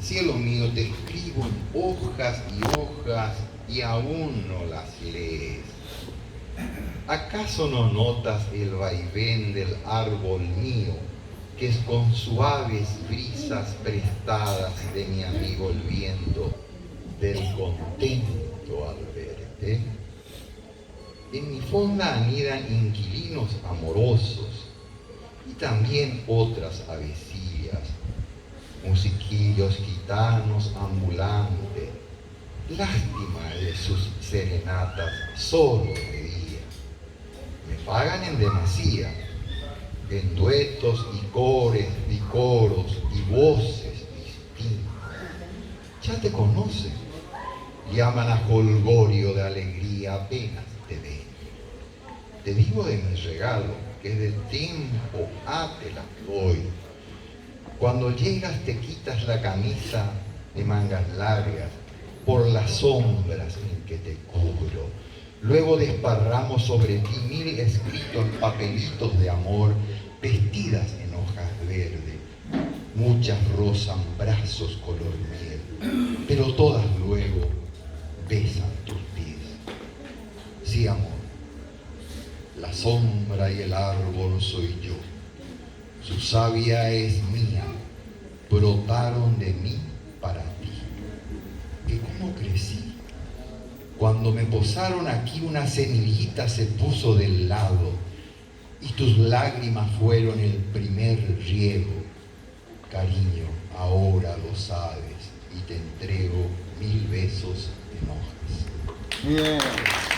Cielo mío, te escribo en hojas y hojas y aún no las lees. ¿Acaso no notas el vaivén del árbol mío, que es con suaves brisas prestadas de mi amigo el viento, del contento al verte? En mi fonda anidan inquilinos amorosos y también otras avecillas, musiquillos gitanos ambulantes. Lástima de sus serenatas solo de día. Me pagan en demasía, en duetos y cores y coros y voces distintas. Ya te conocen, llaman a jolgorio de alegría apenas te ven. Te digo de mi regalo, que de tiempo te la doy. Cuando llegas te quitas la camisa de mangas largas por las sombras en que te cubro. Luego desparramos sobre ti 1000 escritos papelitos de amor, vestidas en hojas verdes. Muchas rozan brazos color miel, pero todas luego besan tus pies. Sí, amor, la sombra y el árbol soy yo. Su savia es mía, brotaron de mí para ti. Que cómo crecí. Cuando me posaron aquí una semillita se puso del lado y tus lágrimas fueron el primer riego. Cariño, ahora lo sabes y te entrego 1000 besos en hojas. Bien.